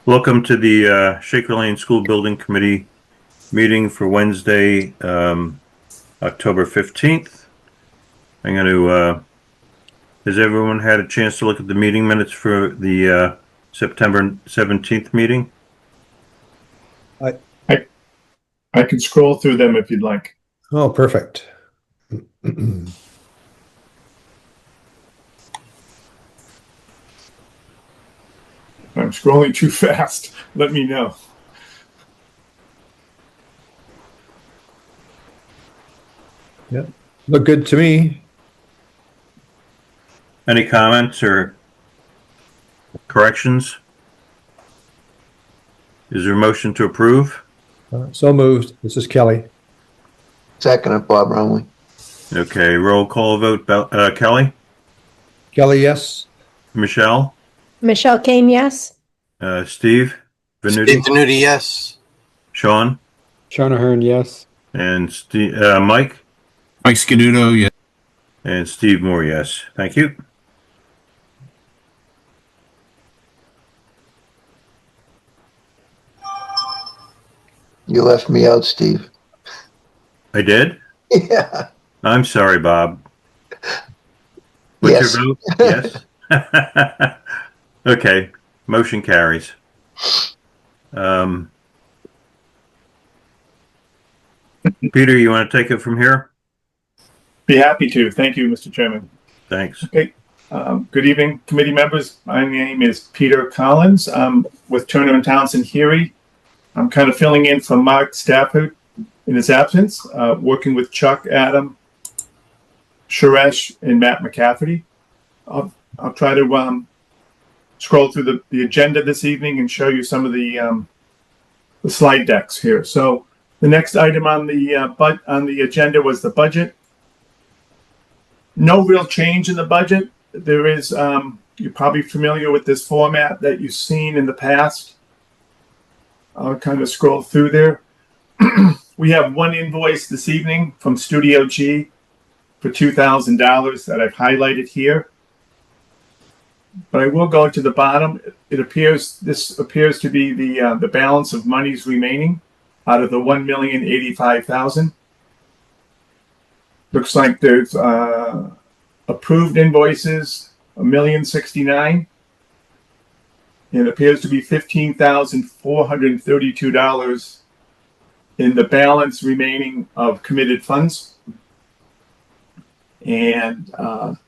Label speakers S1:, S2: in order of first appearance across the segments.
S1: Welcome to the Shaker Lane School Building Committee meeting for Wednesday, October 15th. I'm going to, has everyone had a chance to look at the meeting minutes for the September 17th meeting?
S2: I can scroll through them if you'd like.
S3: Oh, perfect.
S2: If I'm scrolling too fast, let me know.
S3: Yep. Look good to me.
S1: Any comments or corrections? Is there a motion to approve?
S3: So moved. This is Kelly.
S4: Second, Bob Romley.
S1: Okay, roll call vote. Kelly?
S3: Kelly, yes.
S1: Michelle?
S5: Michelle Kane, yes.
S1: Steve Venuti?
S4: Steve Venuti, yes.
S1: Sean?
S6: Sean Ahern, yes.
S1: And Mike?
S7: Mike Scanuto, yes.
S1: And Steve Moore, yes. Thank you.
S4: You left me out, Steve.
S1: I did?
S4: Yeah.
S1: I'm sorry, Bob. What's your vote? Yes. Okay. Motion carries. Peter, you want to take it from here?
S2: Be happy to. Thank you, Mr. Chairman.
S1: Thanks.
S2: Okay. Good evening, committee members. My name is Peter Collins. I'm with Turner and Townsend Heery. I'm kind of filling in for Mark Stafford in his absence, working with Chuck, Adam, Suresh, and Matt McCafferty. I'll try to scroll through the agenda this evening and show you some of the slide decks here. So the next item on the agenda was the budget. No real change in the budget. There is, you're probably familiar with this format that you've seen in the past. I'll kind of scroll through there. We have one invoice this evening from Studio G for $2,000 that I've highlighted here. But I will go to the bottom. This appears to be the balance of monies remaining out of the $1,085,000. Looks like there's approved invoices, $1,069,000. It appears to be $15,432 in the balance remaining of committed funds. And I'm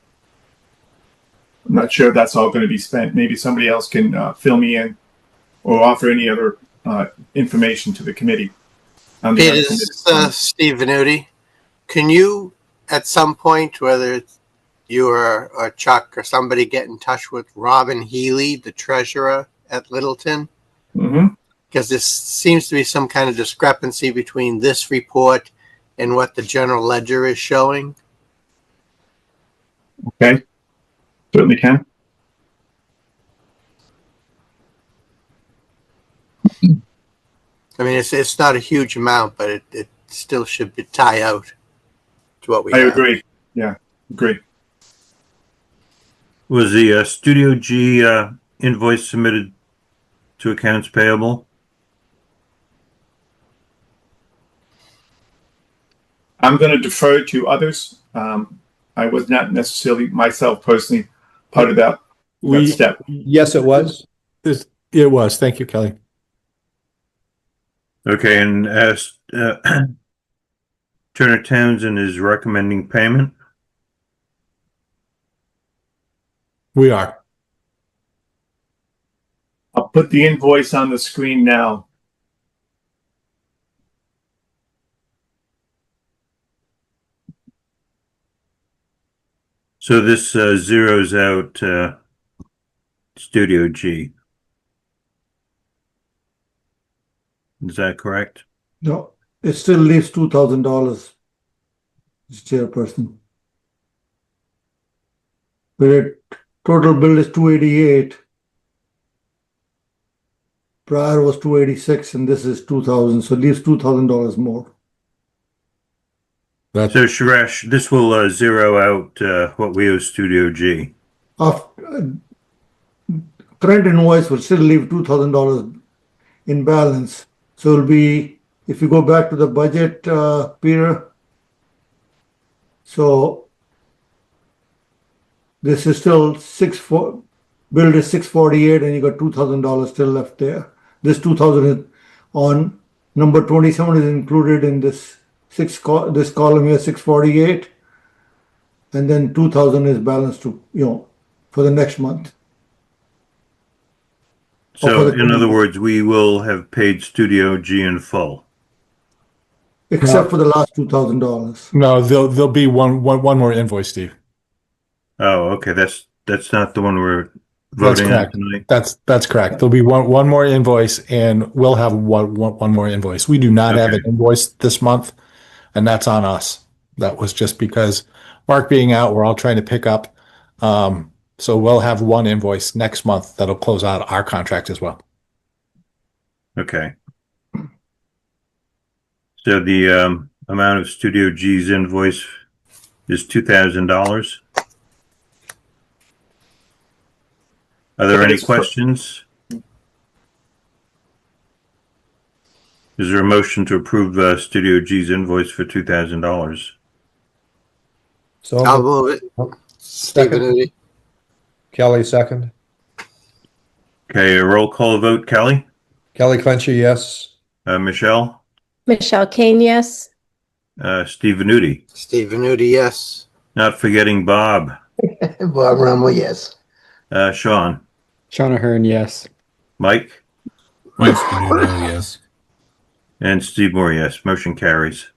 S2: not sure if that's all going to be spent. Maybe somebody else can fill me in or offer any other information to the committee.
S4: It is Steve Venuti. Can you, at some point, whether it's you or Chuck or somebody, get in touch with Robin Healy, the treasurer at Littleton?
S2: Mm-hmm.
S4: Because there seems to be some kind of discrepancy between this report and what the general ledger is showing.
S2: Okay. Certainly can.
S4: I mean, it's not a huge amount, but it still should be tie out to what we have.
S2: I agree. Yeah, agree.
S1: Was the Studio G invoice submitted to accounts payable?
S2: I'm going to defer to others. I was not necessarily myself personally part of that step.
S3: Yes, it was.
S6: It was. Thank you, Kelly.
S1: Okay, and as Turner Townsend is recommending payment.
S6: We are.
S2: I'll put the invoice on the screen now.
S1: So this zeroes out Studio G. Is that correct?
S8: No, it still leaves $2,000, chairperson. But total bill is $288. Prior was $286, and this is $2,000, so it leaves $2,000 more.
S1: So Suresh, this will zero out what we owe Studio G.
S8: Couple current invoice will still leave $2,000 in balance. So it'll be, if you go back to the budget, Peter, so this is still billed is 648, and you got $2,000 still left there. This 2,000 on number 27 is included in this this column here, 648, and then 2,000 is balanced to, for the next month.
S1: So, in other words, we will have paid Studio G in full.
S8: Except for the last $2,000.
S6: No, there'll be one more invoice, Steve.
S1: Oh, okay. That's not the one we're
S6: That's
S1: voting on
S6: correct.
S1: tonight.
S6: That's correct. There'll be one more invoice, and we'll have one more invoice. We do not have an invoice this month, and that's on us. That was just because Mark being out, we're all trying to pick up. So we'll have one invoice next month that'll close out our contract as well.
S1: Okay. So the amount of Studio G's invoice is $2,000. Are there any questions? Is there a motion to approve Studio G's invoice for $2,000?
S3: So
S4: I'll move it. Steve Venuti.
S3: Kelly, second.
S1: Okay, a roll call vote. Kelly?
S3: Kelly Clencher, yes.
S1: Michelle?
S5: Michelle Kane, yes.
S1: Steve Venuti?
S4: Steve Venuti, yes.
S1: Not forgetting Bob.
S9: Bob Rummel, yes.
S1: Sean?
S6: Sean Ahern, yes.
S1: Mike?
S7: Mike Scaduto, yes.
S1: And Steve Moore, yes. Motion carries.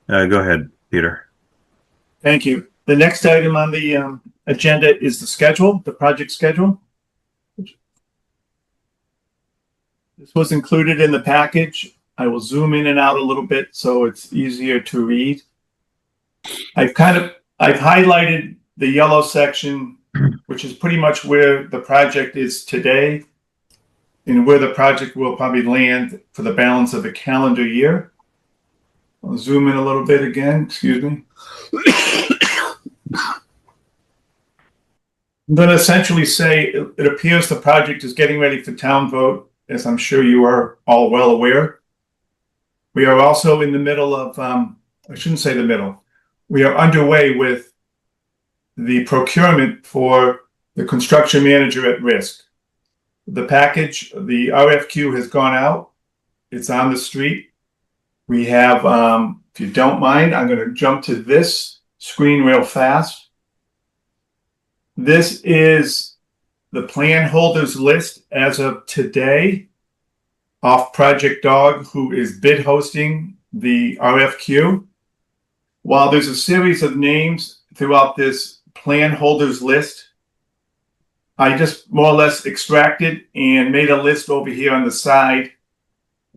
S1: Go ahead, Peter.
S2: Thank you. The next item on the agenda is the schedule, the project schedule. This was included in the package. I will zoom in and out a little bit so it's easier to read. I've highlighted the yellow section, which is pretty much where the project is today and where the project will probably land for the balance of the calendar year. I'll zoom in a little bit again, excuse me. I'm going to essentially say it appears the project is getting ready for town vote, as I'm sure you are all well aware. We are also in the middle of, I shouldn't say the middle, we are underway with the procurement for the construction manager at risk. The package, the RFQ has gone out. It's on the street. We have, if you don't mind, I'm going to jump to this screen real fast. This is the plan holders list as of today off Project Dog, who is bid hosting the RFQ. While there's a series of names throughout this plan holders list, I just more or less extracted and made a list over here on the side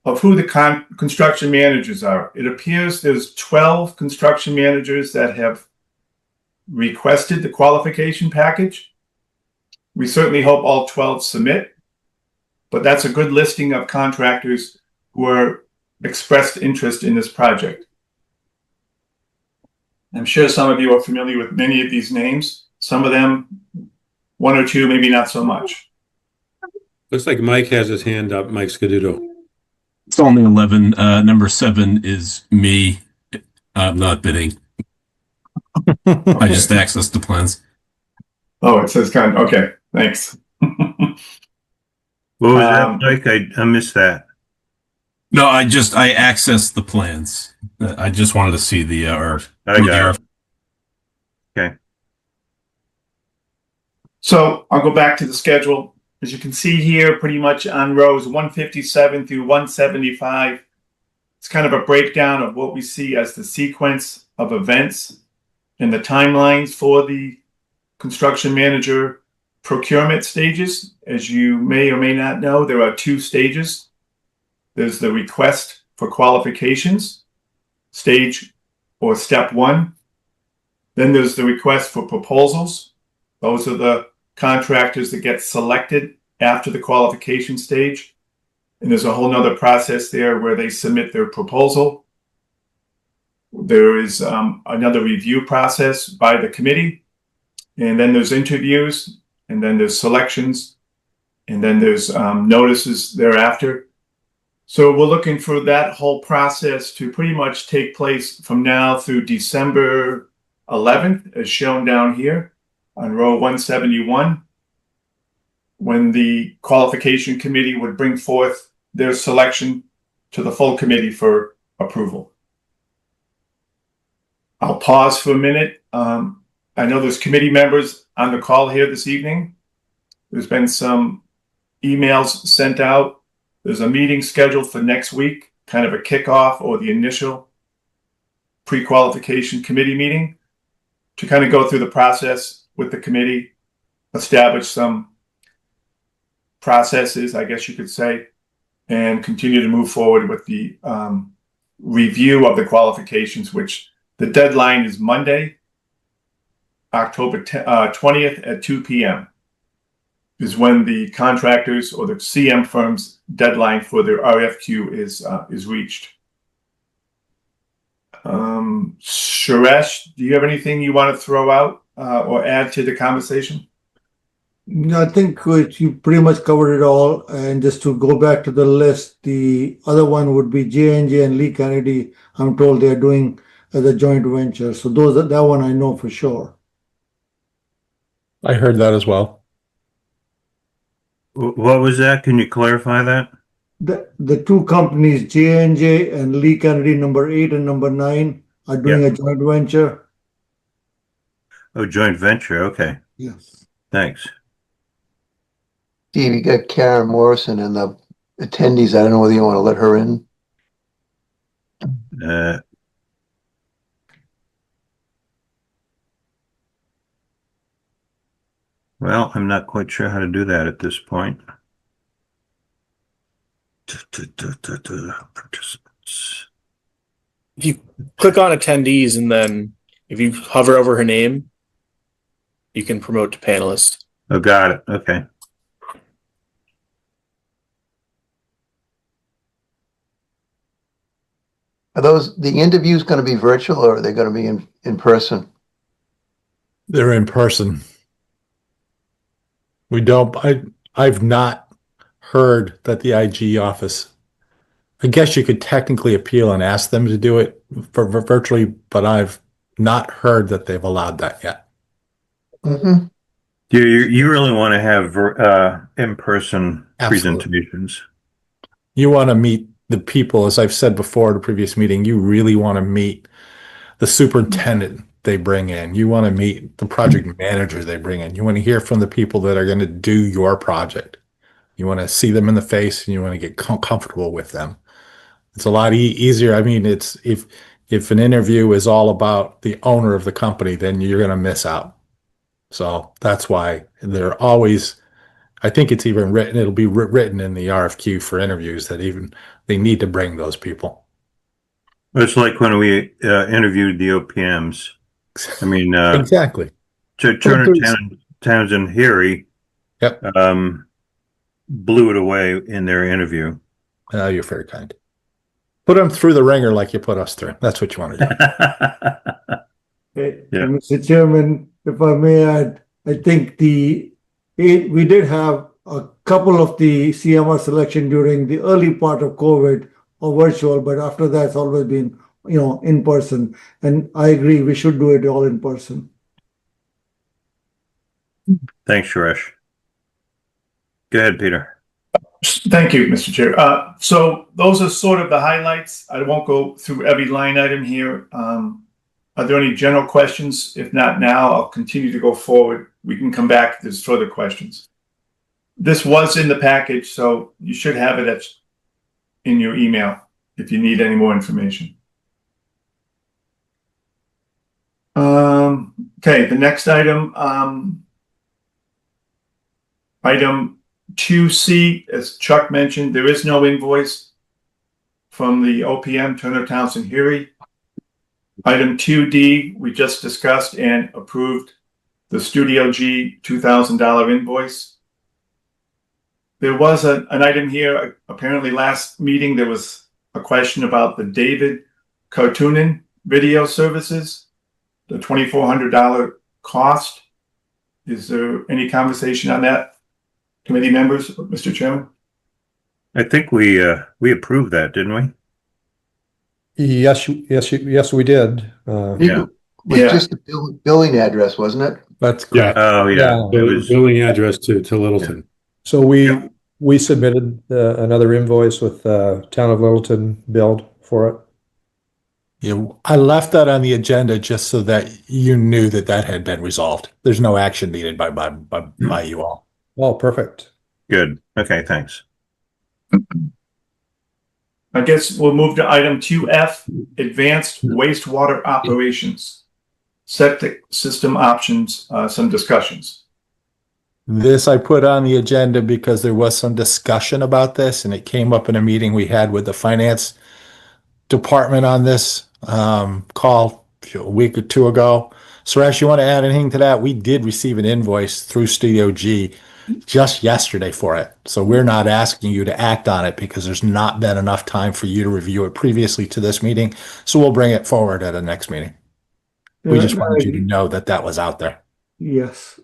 S2: of who the construction managers are. It appears there's 12 construction managers that have requested the qualification package. We certainly hope all 12 submit, but that's a good listing of contractors who are expressed interest in this project. I'm sure some of you are familiar with many of these names. Some of them, one or two, maybe not so much.
S10: Looks like Mike has his hand up, Mike Scaduto.
S7: It's only 11. Number 7 is me. I'm not bidding. I just accessed the plans.
S2: Oh, it says okay, thanks.
S1: What was that, Mike? I missed that.
S7: No, I accessed the plans. I just wanted to see the
S1: I got it. Okay.
S2: So I'll go back to the schedule. As you can see here, pretty much on rows 157 through 175, it's kind of a breakdown of what we see as the sequence of events and the timelines for the construction manager procurement stages. As you may or may not know, there are 2 stages. There's the request for qualifications, stage or step 1. Then there's the request for proposals. Those are the contractors that get selected after the qualification stage. And there's a whole nother process there where they submit their proposal. There is another review process by the committee. And then there's interviews, and then there's selections, and then there's notices thereafter. So we're looking for that whole process to pretty much take place from now through December 11th, as shown down here on row 171, when the qualification committee would bring forth their selection to the full committee for approval. I'll pause for a minute. I know there's committee members on the call here this evening. There's been some emails sent out. There's a meeting scheduled for next week, kind of a kickoff or the initial pre-qualification committee meeting to kind of go through the process with the committee, establish some processes, I guess you could say, and continue to move forward with the review of the qualifications, which the deadline is Monday, October 20th at 2 p.m. is when the contractors or the CM firm's deadline for their RFQ is reached. Suresh, do you have anything you want to throw out or add to the conversation?
S8: I think you pretty much covered it all. And just to go back to the list, the other one would be J&J and Lee Kennedy. I'm told they're doing as a joint venture. So that one I know for sure.
S6: I heard that as well.
S1: What was that? Can you clarify that?
S8: The two companies, J&J and Lee Kennedy, number 8 and number 9, are doing a joint venture.
S1: Oh, joint venture. Okay.
S8: Yes.
S1: Thanks.
S9: Steve, you got Karen Morrison and the attendees. I don't know whether you want to let her in.
S1: Well, I'm not quite sure how to do that at this point. Participants.
S11: If you click on attendees and then if you hover over her name, you can promote to panelist.
S1: Oh, got it. Okay.
S9: Are the interviews going to be virtual or are they going to be in person?
S6: They're in person. I've not heard that the IG office, I guess you could technically appeal and ask them to do it for virtually, but I've not heard that they've allowed that yet.
S9: Mm-hmm.
S1: You really want to have in-person presentations.
S6: You want to meet the people, as I've said before in a previous meeting, you really want to meet the superintendent they bring in. You want to meet the project manager they bring in. You want to hear from the people that are going to do your project. You want to see them in the face and you want to get comfortable with them. It's a lot easier. I mean, it's if an interview is all about the owner of the company, then you're going to miss out. So that's why they're always, I think it's even written, it'll be written in the RFQ for interviews that even they need to bring those people.
S1: It's like when we interviewed the OPMs. I mean,
S6: exactly.
S1: Turner Townsend Heary blew it away in their interview.
S6: You're very kind. Put them through the ringer like you put us through. That's what you want to do.
S8: Mr. Chairman, if I may add, I think we did have a couple of the CMR selection during the early part of COVID or virtual, but after that it's always been, in person. And I agree, we should do it all in person.
S1: Thanks, Suresh. Go ahead, Peter.
S2: Thank you, Mr. Chair. So those are sort of the highlights. I won't go through every line item here. Are there any general questions? If not now, I'll continue to go forward. We can come back if there's further questions. This was in the package, so you should have it in your email if you need any more information. Okay, the next item, item 2C, as Chuck mentioned, there is no invoice from the OPM, Turner Townsend Heary. Item 2D, we just discussed and approved the Studio G $2,000 invoice. There was an item here, apparently last meeting, there was a question about the David Kartunen video services, the $2,400 cost. Is there any conversation on that? committee members, Mr. Chairman?
S1: I think we approved that, didn't we?
S3: Yes, we did.
S1: Yeah.
S9: Was
S2: Yeah.
S9: just the billing address, wasn't it?
S6: That's
S10: Yeah.
S6: correct.
S1: Oh, yeah. It was,
S10: Billing address to Littleton.
S3: So we submitted another invoice with Town of Littleton billed for it.
S6: Yeah, I left that on the agenda just so that you knew that that had been resolved. There's no action needed by you all.
S3: Oh, perfect.
S1: good. Okay, thanks.
S2: I guess we'll move to item 2F, advanced wastewater operations, septic system options, some discussions.
S6: This I put on the agenda because there was some discussion about this, and it came up in a meeting we had with the finance department on this call a week or two ago. Suresh, you want to add anything to that? We did receive an invoice through Studio G just yesterday for it. So we're not asking you to act on it because there's not been enough time for you to review it previously to this meeting. So we'll bring it forward at a next meeting. We just wanted you to know that that was out there.
S8: Yes.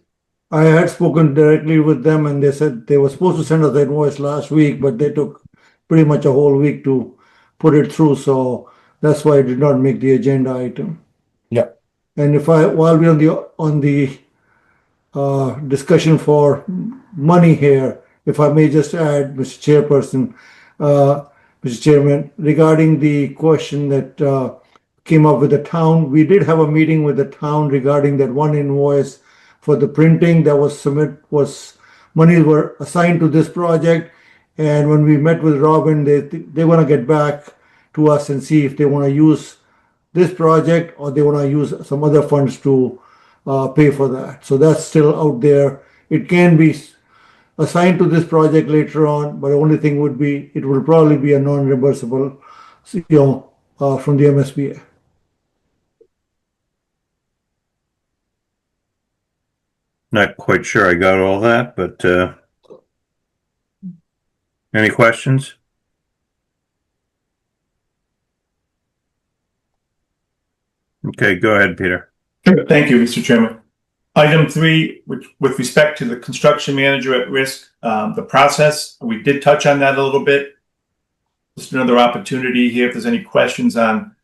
S8: I had spoken directly with them and they said they were supposed to send us the invoice last week, but they took pretty much a whole week to put it through. So that's why I did not make the agenda item.
S6: Yeah.
S8: And while we're on the discussion for money here, if I may just add, Mr. Chairperson, Mr. Chairman, regarding the question that came up with the town, we did have a meeting with the town regarding that one invoice for the printing that was money were assigned to this project. And when we met with Robin, they want to get back to us and see if they want to use this project or they want to use some other funds to pay for that. So that's still out there. It can be assigned to this project later on, but the only thing would be, it will probably be a non-reimbursable, from the MSBA.
S1: Not quite sure I got all that, but any questions? Okay, go ahead, Peter.
S2: Thank you, Mr. Chairman. Item 3, with respect to the construction manager at risk, the process, we did touch on that a little bit. Just another opportunity here if there's any questions on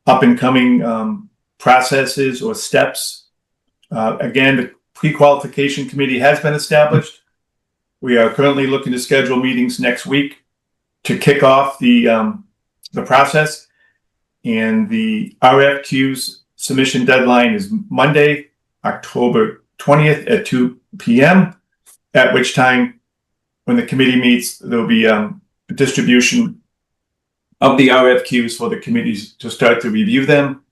S2: up and coming processes or steps. Again, the pre-qualification committee has been established. We are currently looking to schedule meetings next week to kick off the process. And the RFQ's submission deadline is Monday, October 20th at 2 p.m., at which time, when the committee meets, there'll be a distribution of the RFQs for the committees to start to review them,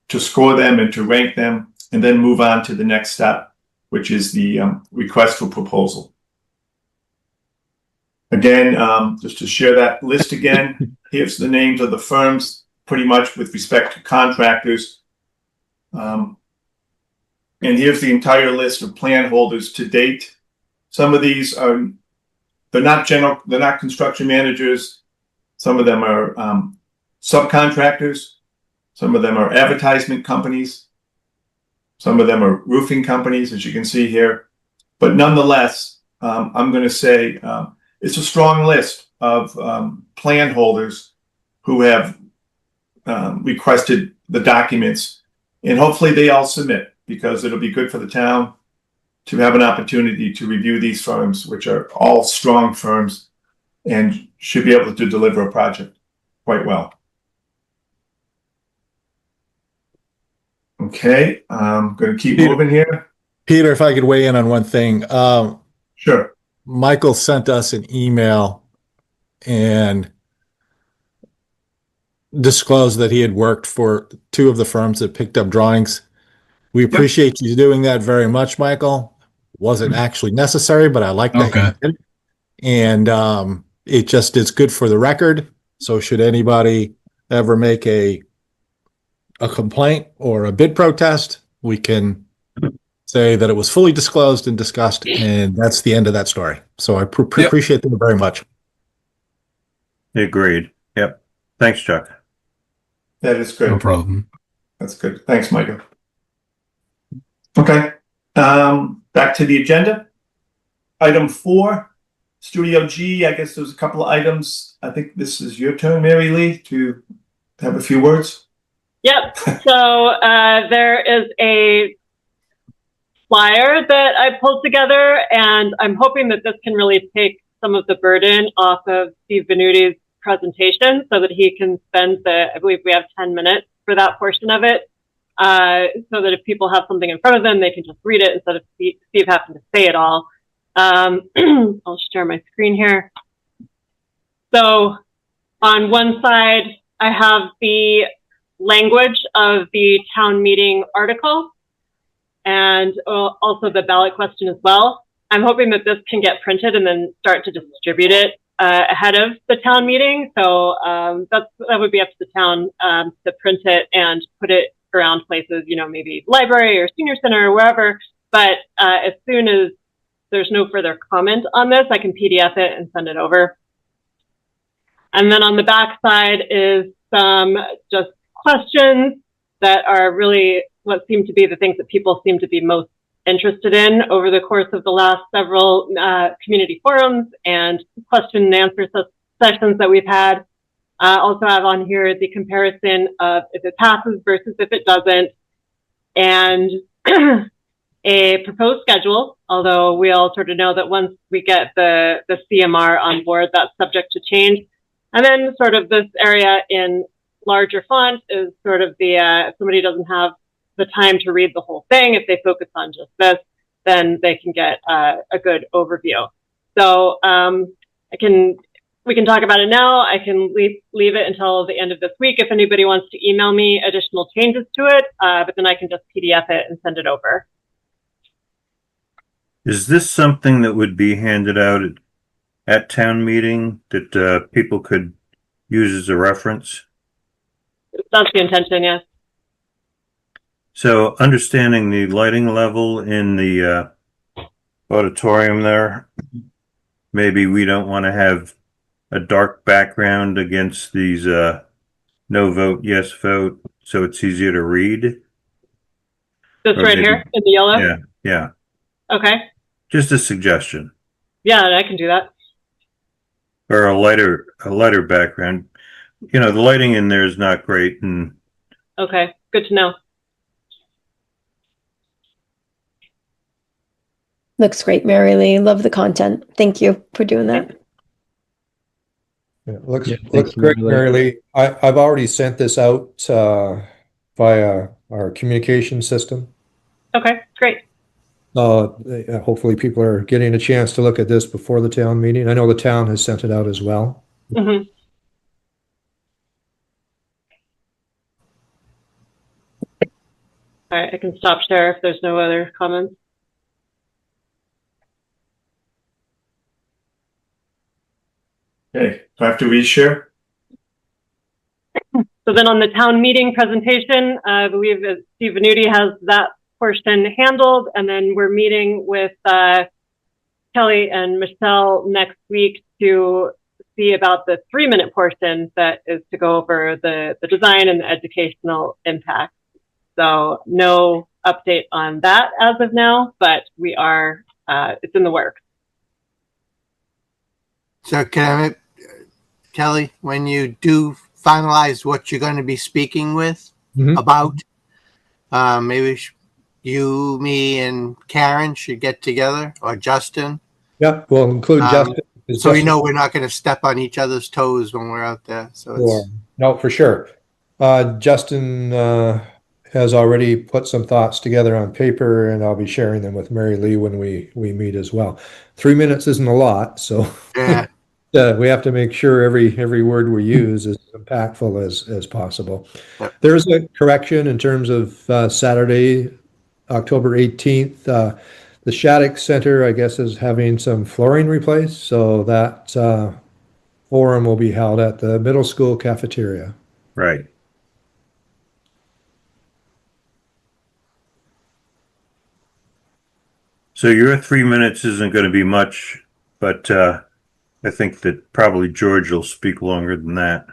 S2: to score them, and to rank them, and then move on to the next step, which is the request for proposal. Again, just to share that list again, here's the names of the firms, pretty much with respect to contractors. And here's the entire list of plan holders to date. Some of these are, they're not construction managers. Some of them are subcontractors. Some of them are advertisement companies. Some of them are roofing companies, as you can see here. But nonetheless, I'm going to say it's a strong list of plan holders who have requested the documents, and hopefully they all submit, because it'll be good for the town to have an opportunity to review these firms, which are all strong firms and should be able to deliver a project quite well. Okay, I'm going to keep moving here.
S6: Peter, if I could weigh in on one thing.
S2: Sure.
S6: Michael sent us an email and disclosed that he had worked for 2 of the firms that picked up drawings. We appreciate you doing that very much, Michael. Wasn't actually necessary, but I like that.
S7: Okay.
S6: You did. And it just is good for the record. So should anybody ever make a complaint or a bid protest, we can say that it was fully disclosed and discussed, and that's the end of that story. So I appreciate them very much.
S1: Agreed. Yep. Thanks, Chuck.
S2: That is good.
S7: No problem.
S2: That's good. Thanks, Michael. Okay. Back to the agenda. Item 4, Studio G. I guess there's a couple of items. I think this is your turn, Mary Lee, to have a few words.
S12: Yep. So there is a flyer that I pulled together, and I'm hoping that this can really take some of the burden off of Steve Venuti's presentation so that he can spend I believe we have 10 minutes for that portion of it, so that if people have something in front of them, they can just read it instead of Steve having to say it all. I'll share my screen here. So on one side, I have the language of the town meeting article and also the ballot question as well. I'm hoping that this can get printed and then start to distribute it ahead of the town meeting. So that would be up to the town to print it and put it around places, maybe library or senior center or wherever. But as soon as there's no further comment on this, I can PDF it and send it over. And then on the back side is some just questions that are really what seem to be the things that people seem to be most interested in over the course of the last several community forums and question and answer sessions that we've had. Also have on here the comparison of if it passes versus if it doesn't, and a proposed schedule, although we all sort of know that once we get the CMR on board, that's subject to change. And then sort of this area in larger font is sort of the, if somebody doesn't have the time to read the whole thing, if they focus on just this, then they can get a good overview. So we can talk about it now. I can leave it until the end of this week if anybody wants to email me additional changes to it, but then I can just PDF it and send it over.
S1: Is this something that would be handed out at town meeting that people could use as a reference?
S12: That's the intention, yes.
S1: So understanding the lighting level in the auditorium there, maybe we don't want to have a dark background against these no vote, yes vote, so it's easier to read.
S12: This right here in the yellow?
S1: Yeah, yeah.
S12: Okay.
S1: Just a suggestion.
S12: Yeah, I can do that.
S1: Or a lighter background. The lighting in there is not great, and
S12: okay, good to know.
S5: Looks great, Mary Lee. Love the content. Thank you for doing that.
S3: Yeah, looks great, Mary Lee. I've already sent this out via our communication system.
S12: Okay, great.
S3: Hopefully people are getting a chance to look at this before the town meeting. I know the town has sent it out as well.
S12: Mm-hmm. All right, I can stop share if there's no other comments.
S2: Okay, do I have to reshare?
S12: So then on the town meeting presentation, I believe that Steve Venuti has that portion handled, and then we're meeting with Kelly and Michelle next week to see about the 3-minute portion that is to go over the design and the educational impact. So no update on that as of now, but we are, it's in the works.
S4: So Kelly, when you do finalize what you're going to be speaking with about, maybe you, me, and Karen should get together, or Justin.
S3: Yeah, we'll include Justin.
S4: So we know we're not going to step on each other's toes when we're out there. So it's...
S3: No, for sure. Justin has already put some thoughts together on paper, and I'll be sharing them with Mary Lee when we meet as well. 3 minutes isn't a lot, so
S4: yeah.
S3: We have to make sure every word we use is impactful as possible.
S4: Yep.
S3: There's a correction in terms of Saturday, October 18th. The Shattuck Center, I guess, is having some flooring replaced, so that forum will be held at the middle school cafeteria.
S1: right. So your 3 minutes isn't going to be much, but I think that probably George will speak longer than that.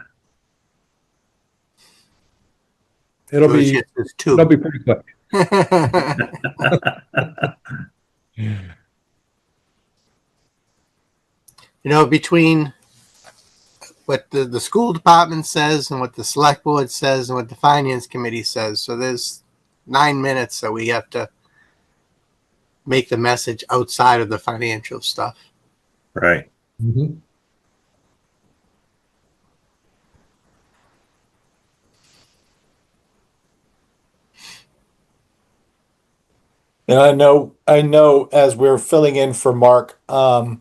S3: It'll be pretty quick.
S4: between what the school department says and what the select board says and what the finance committee says. So there's 9 minutes that we have to make the message outside of the financial stuff.
S1: Right.
S3: Mm-hmm.
S6: And I know as we're filling in for Mark, there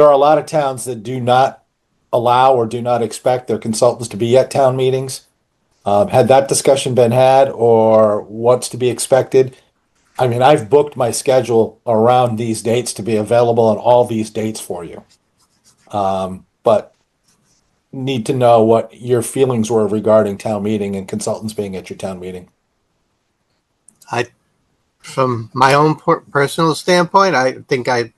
S6: are a lot of towns that do not allow or do not expect their consultants to be at town meetings. Had that discussion been had, or what's to be expected? I mean, I've booked my schedule around these dates to be available on all these dates for you. But need to know what your feelings were regarding town meeting and consultants being at your town meeting.
S4: From my own personal standpoint, I think I'd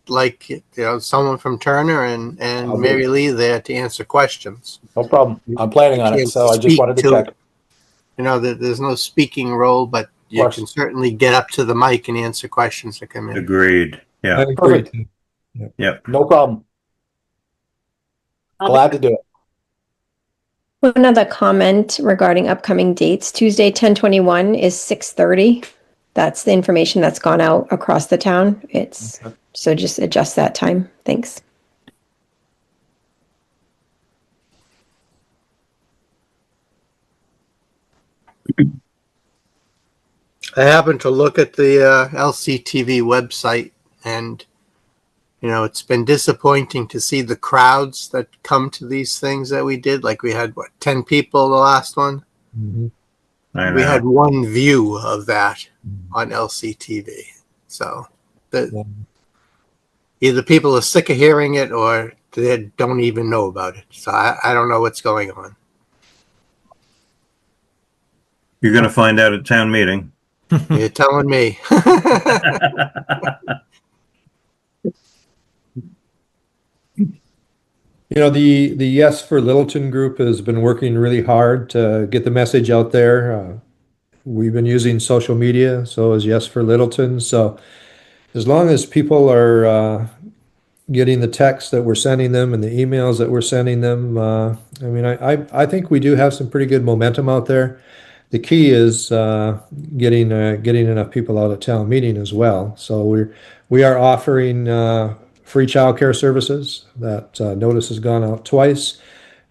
S4: like someone from Turner and Mary Lee there to answer questions.
S6: No problem. I'm planning on it, so I just wanted to check.
S4: There's no speaking role, but you can certainly get up to the mic and answer questions that come in.
S1: Agreed. Yeah.
S6: Perfect.
S1: Yep.
S6: No problem. Glad to do it.
S5: One other comment regarding upcoming dates. Tuesday, 10/21 is 6:30. That's the information that's gone out across the town. So just adjust that time. Thanks.
S4: I happened to look at the LCTV website, and it's been disappointing to see the crowds that come to these things that we did. Like we had 10 people the last one.
S3: Mm-hmm.
S4: We had one view of that on LCTV. So either people are sick of hearing it or they don't even know about it. So I don't know what's going on.
S1: You're going to find out at town meeting.
S4: You're telling me.
S3: The Yes for Littleton group has been working really hard to get the message out there. We've been using social media, so is Yes for Littleton. So as long as people are getting the texts that we're sending them and the emails that we're sending them, I think we do have some pretty good momentum out there. The key is getting enough people out at town meeting as well. So we are offering free childcare services. That notice has gone out twice,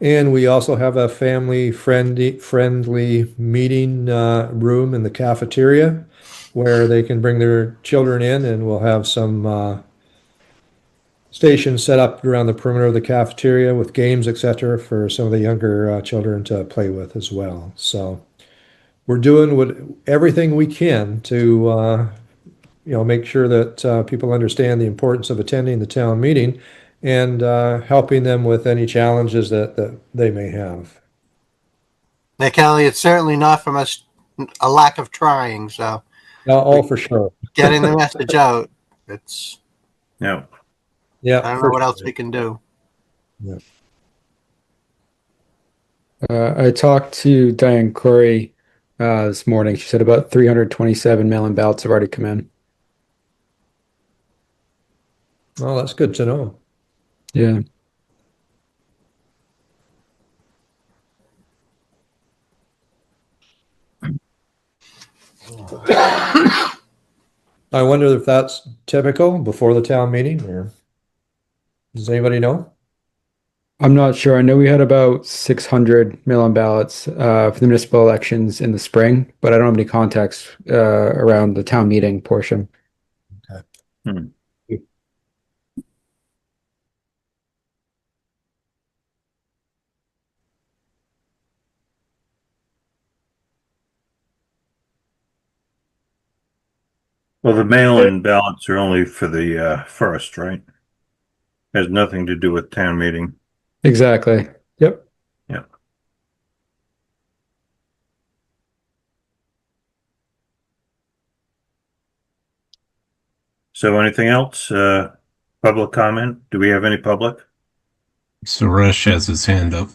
S3: and we also have a family friendly meeting room in the cafeteria where they can bring their children in, and we'll have some stations set up around the perimeter of the cafeteria with games, etc., for some of the younger children to play with as well. So we're doing everything we can to make sure that people understand the importance of attending the town meeting and helping them with any challenges that they may have.
S4: Now, Kelly, it's certainly not from us a lack of trying. So,
S3: for sure.
S4: Getting the message out. It's
S1: yeah.
S4: I don't know what else we can do.
S3: Yeah.
S13: I talked to Diane Corey this morning. She said about 327 mail-in ballots have already come in.
S3: Well, that's good to know.
S13: Yeah.
S3: I wonder if that's typical before the town meeting, or does anybody know?
S13: I'm not sure. I know we had about 600 mail-in ballots for the municipal elections in the spring, but I don't have any context around the town meeting portion.
S3: Okay.
S1: Well, the mail-in ballots are only for the first, right? Has nothing to do with town meeting.
S13: Exactly. Yep.
S1: Yeah. So anything else? Public comment? Do we have any public?
S7: Suresh has his hand up.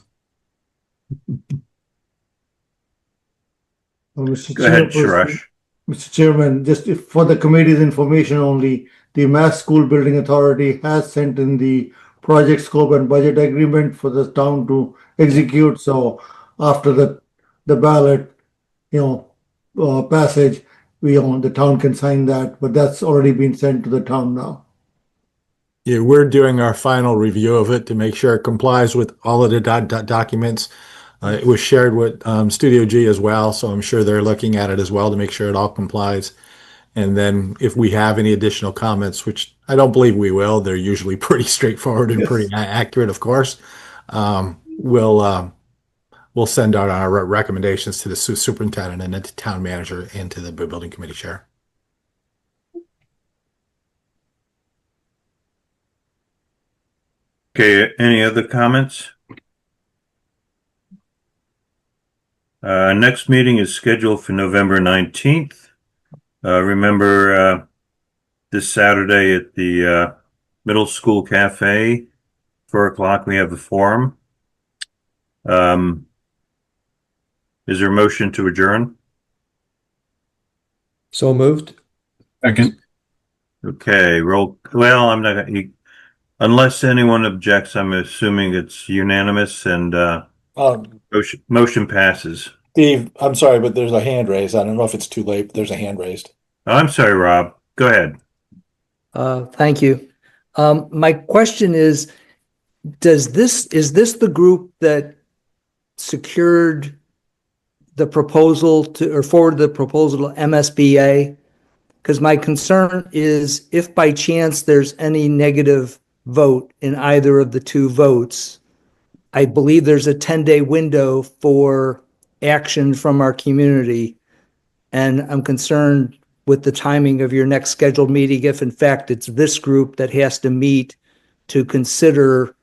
S8: Mr.
S1: Go ahead,
S8: Chairperson,
S1: Suresh.
S8: Mr. Chairman, just for the committee's information only, the Mass School Building Authority has sent in the project scope and budget agreement for the town to execute. So after the ballot, passage, the town can sign that, but that's already been sent to the town now.
S6: Yeah, we're doing our final review of it to make sure it complies with all of the documents. It was shared with Studio G as well, so I'm sure they're looking at it as well to make sure it all complies. And then if we have any additional comments, which I don't believe we will, they're usually pretty straightforward and pretty accurate, of course. We'll send out our recommendations to the superintendent and then to town manager and to the building committee chair.
S1: Okay, any other comments? Next meeting is scheduled for November 19th. Remember, this Saturday at the middle school cafe, 4:00, we have the forum. Is there a motion to adjourn?
S3: So moved.
S7: Second.
S1: Okay, well, I'm not gonna, unless anyone objects, I'm assuming it's unanimous and motion passes.
S6: Steve, I'm sorry, but there's a hand raised. I don't know if it's too late, but there's a hand raised.
S1: I'm sorry, Rob. Go ahead.
S14: Thank you. My question is this the group that secured the proposal to, or forwarded the proposal to MSBA? Because my concern is if by chance there's any negative vote in either of the two votes, I believe there's a 10-day window for action from our community. And I'm concerned with the timing of your next scheduled meeting, if in fact it's this group that has to meet to consider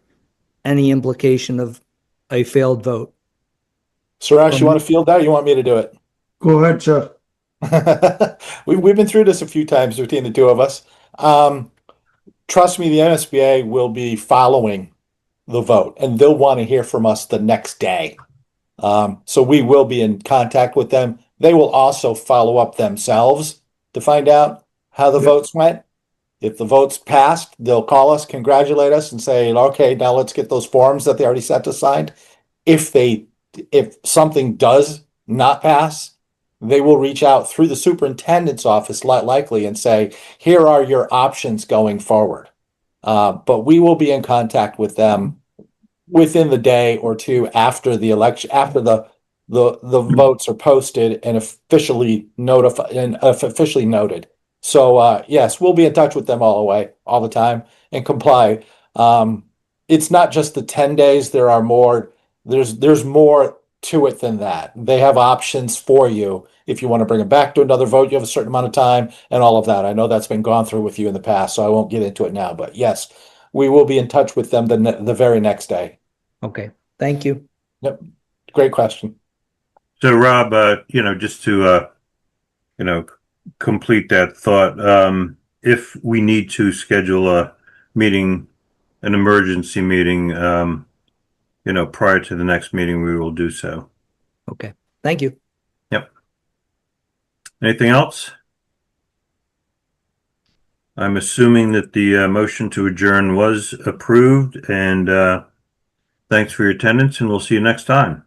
S14: any implication of a failed vote.
S6: Suresh, you want to field that or you want me to do it?
S8: Go ahead, sir.
S6: We've been through this a few times between the two of us. Trust me, the NSBA will be following the vote and they'll want to hear from us the next day. So we will be in contact with them. They will also follow up themselves to find out how the votes went. If the votes passed, they'll call us, congratulate us, and say, okay, now let's get those forms that they already sent us signed. If something does not pass, they will reach out through the superintendent's office likely and say, here are your options going forward. But we will be in contact with them within the day or two after the election, after the votes are posted and officially notified and officially noted. So yes, we'll be in touch with them all the time and comply. It's not just the 10 days. There are more. There's more to it than that. They have options for you. If you want to bring it back to another vote, you have a certain amount of time and all of that. I know that's been gone through with you in the past, so I won't get into it now. But yes, we will be in touch with them the very next day.
S14: Okay, thank you.
S6: Yep, great question.
S1: So, Rob, just to complete that thought, if we need to schedule a meeting, an emergency meeting, prior to the next meeting, we will do so.
S14: Okay, thank you.
S1: Yep. Anything else? I'm assuming that the motion to adjourn was approved, and thanks for your attendance, and we'll see you next time.